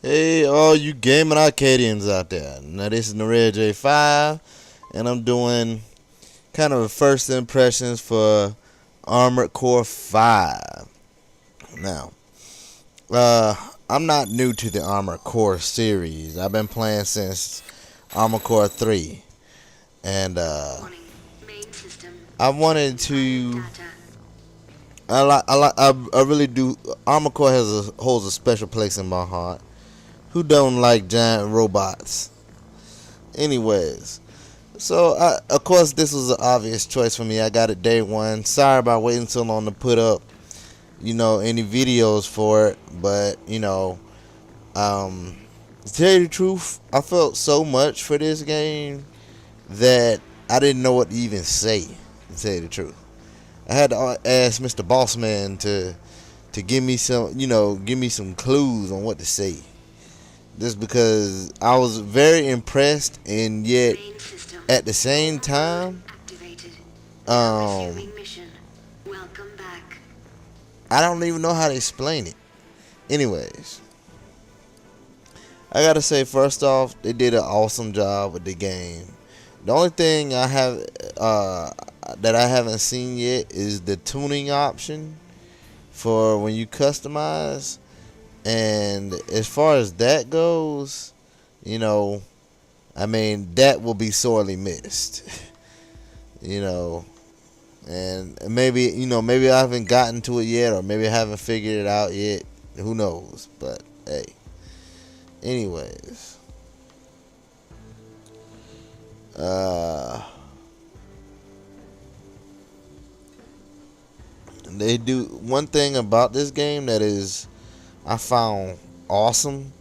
Hey, all you gaming Arcadians out there. Now, this is Nared J5, and I'm doing kind of first impressions for Armored Core 5. Now, I'm not new to the Armored Core series. I've been playing since Armored Core 3, and I wanted to. I really do. Armored Core holds a special place in my heart. Who don't like giant robots? Anyways, so of course this was an obvious choice for me. I got it day one. Sorry about waiting so long to put up, any videos for it. But to tell you the truth, I felt so much for this game that I didn't know what to even say. To tell you the truth, I had to ask Mr. Bossman to give me some clues on what to say. Just because I was very impressed, and yet at the same time, I don't even know how to explain it. Anyways, I gotta say, first off, they did an awesome job with the game. The only thing I have that I haven't seen yet is the tuning option for when you customize. And as far as that goes, that will be sorely missed. And maybe I haven't gotten to it yet, or maybe I haven't figured it out yet. Who knows? But hey, anyways, they do one thing about this game that is I found awesome.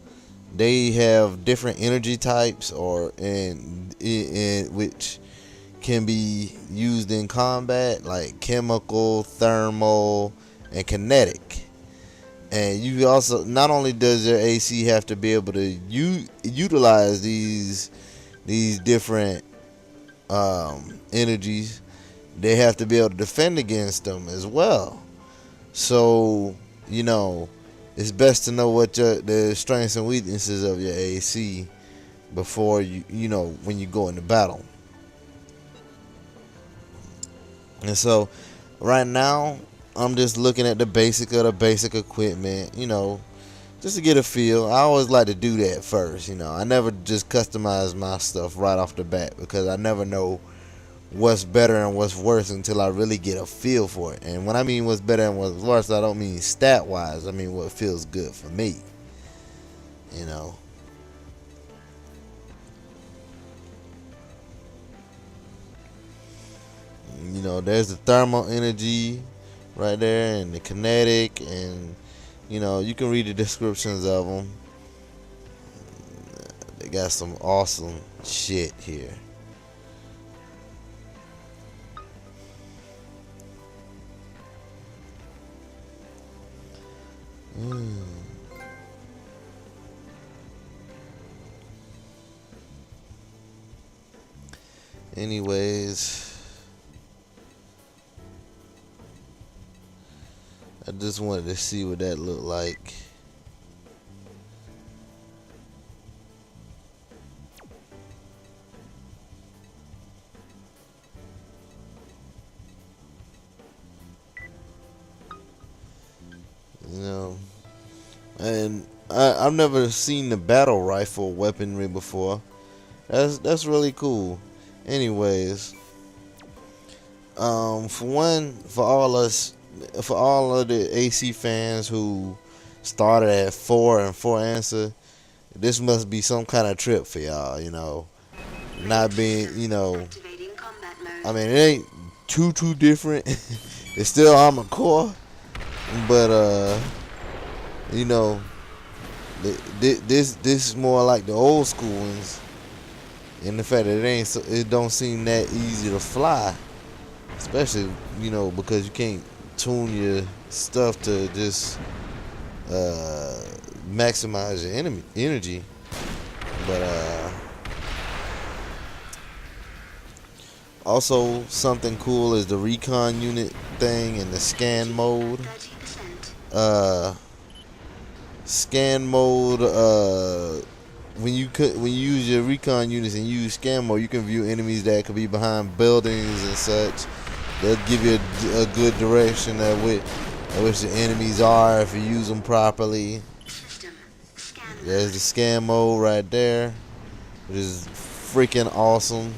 They have different energy types, in which can be used in combat, like chemical, thermal, and kinetic. And you also, not only does your AC have to be able to utilize these different energies, they have to be able to defend against them as well. So it's best to know what the strengths and weaknesses of your AC before when you go into battle. And so right now I'm just looking at the basic of the basic equipment, just to get a feel. I always like to do that first. I never just customize my stuff right off the bat, because I never know what's better and what's worse until I really get a feel for it. And when I mean what's better and what's worse, I don't mean stat wise. I mean what feels good for me. There's the thermal energy right there, and the kinetic, and you can read the descriptions of them. They got some awesome shit here. Anyways, I just wanted to see what that looked like. And I've never seen the battle rifle weaponry before. That's really cool. Anyways, for all of the AC fans who started at 4 and 4 answer, this must be some kind of trip for y'all. Not being, it ain't too different. It's still Armored Core, but this is more like the old school ones, and the fact that it don't seem that easy to fly, especially because you can't tune your stuff to just maximize your energy. But also something cool is the recon unit thing and the scan mode. scan mode. When you use your recon units and you use scan mode, you can view enemies that could be behind buildings and such. They'll give you a good direction at which the enemies are if you use them properly. There's the scan mode right there, which is freaking awesome.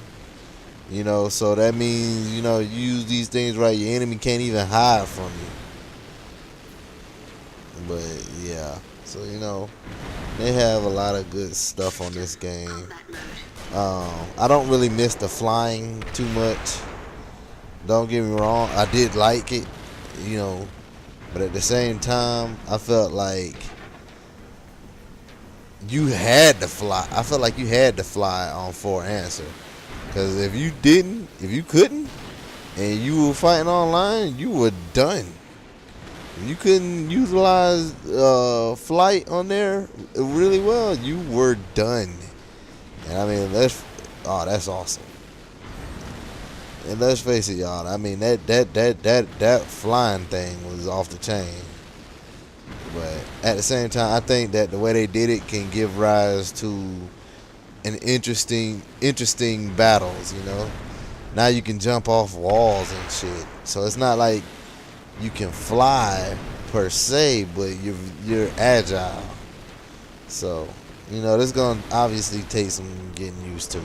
You know, so that means, you know, you use these things right, your enemy can't even hide from you. But yeah, so you know, they have a lot of good stuff on this game. I don't really miss the flying too much. Don't get me wrong, I did like it, you know, but at the same time, I felt like you had to fly. I felt like you had to fly on For Answer, because if you couldn't, and you were fighting online, you were done. If you couldn't utilize flight on there really well, you were done. And I mean, that's awesome. And let's face it, y'all. I mean, that flying thing was off the chain. But at the same time, I think that the way they did it can give rise to an interesting battles. You know, now you can jump off walls and shit. So it's not like you can fly per se, but you're agile. So you know, this is gonna obviously take some getting used to.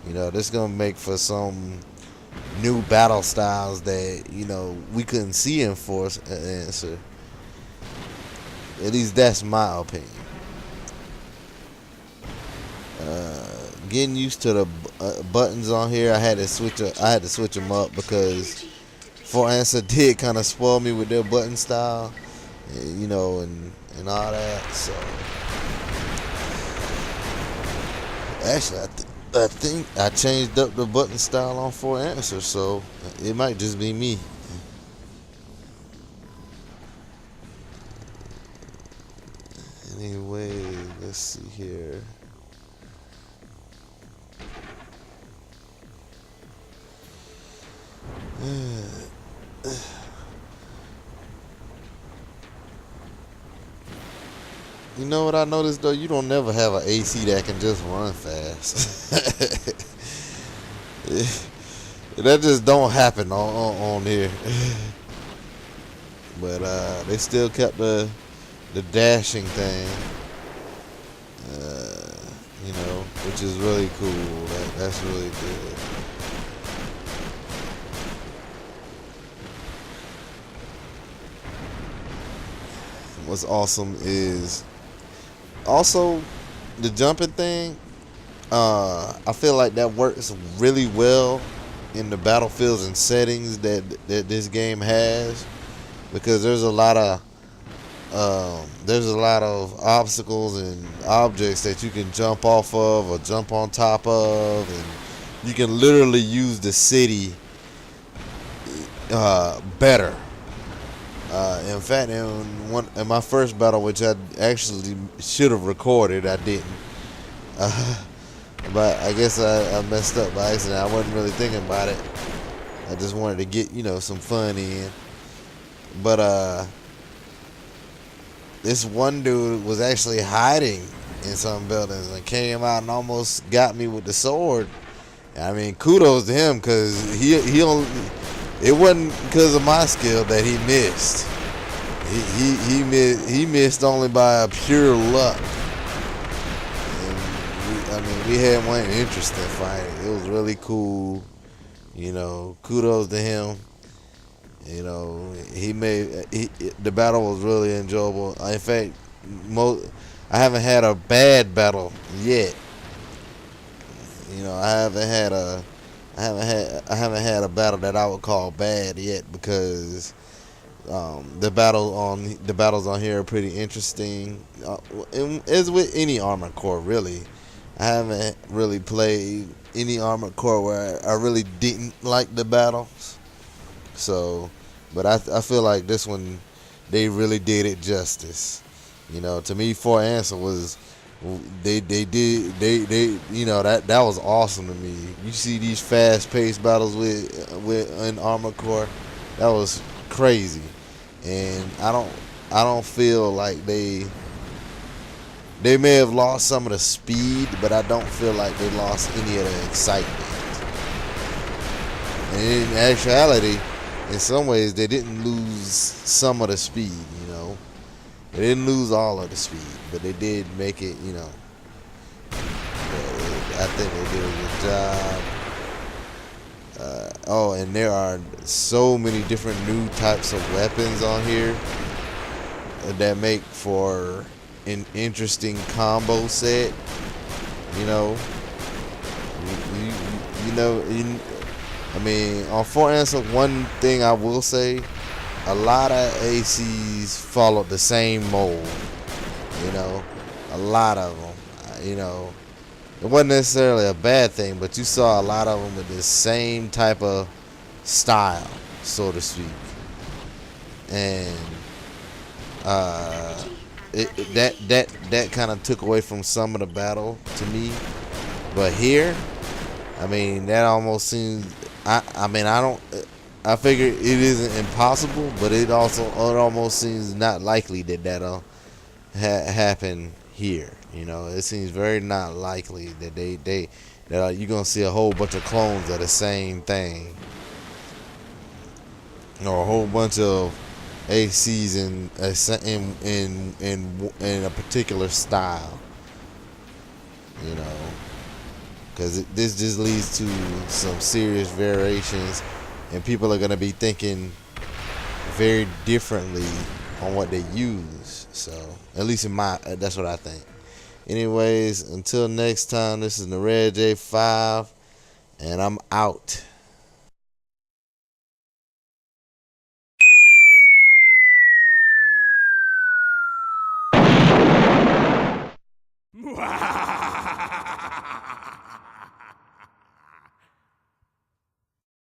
You know, this is gonna make for some new battle styles that, you know, we couldn't see in Force Answer. At least that's my opinion. Getting used to the buttons on here, I had to switch them up because For Answer did kind of spoil me with their button style, you know, and all that. So actually, I think I changed up the button style on For Answer, so it might just be me. Anyway, let's see here. You know what I noticed though? You don't never have an AC that can just run fast. That just don't happen on here. But they still kept the dashing thing. You know, which is really cool. That's really good. What's awesome is also the jumping thing. I feel like that works really well in the battlefields and settings that this game has, because there's a lot of obstacles and objects that you can jump off of or jump on top of, and you can literally use the city better. In fact, in my first battle, which I actually should have recorded, I didn't. But I guess I messed up by accident. I wasn't really thinking about it. I just wanted to get, you know, some fun in. But this one dude was actually hiding in some buildings and came out and almost got me with the sword. I mean, kudos to him, because he only, it wasn't because of my skill that he missed. He missed only by pure luck. And we had one interesting fight. It was really cool. You know, kudos to him. You know, the battle was really enjoyable. In fact, I haven't had a bad battle yet. You know, I haven't had a battle that I would call bad yet, because the battles on here are pretty interesting. As with any Armored Core, really, I haven't really played any Armored Core where I really didn't like the battles. So, but I feel like this one, they really did it justice. You know, to me, For Answer was, they you know, that was awesome to me. You see these fast-paced battles with an Armored Core, that was crazy. And I don't feel like they may have lost some of the speed, but I don't feel like they lost any of the excitement. And in actuality, in some ways, they didn't lose some of the speed. They didn't lose all of the speed, but they did make it. I think they did a good job. Oh, and there are so many different new types of weapons on here that make for an interesting combo set. You know, I mean, on Fort Answer, one thing I will say, a lot of ACs followed the same mold. A lot of them. It wasn't necessarily a bad thing, but you saw a lot of them with the same type of style, so to speak. And that kind of took away from some of the battle to me. But here, I mean, that almost seems. I mean, I don't. I figure it isn't impossible, but it almost seems not likely that that'll happen here. It seems very not likely that that you're gonna see a whole bunch of clones of the same thing, or a whole bunch of ACs in a particular style. You know, because this just leads to some serious variations, and people are gonna be thinking very differently on what they use. So, at least that's what I think. Anyways, until next time, this is the Red J5, and I'm out.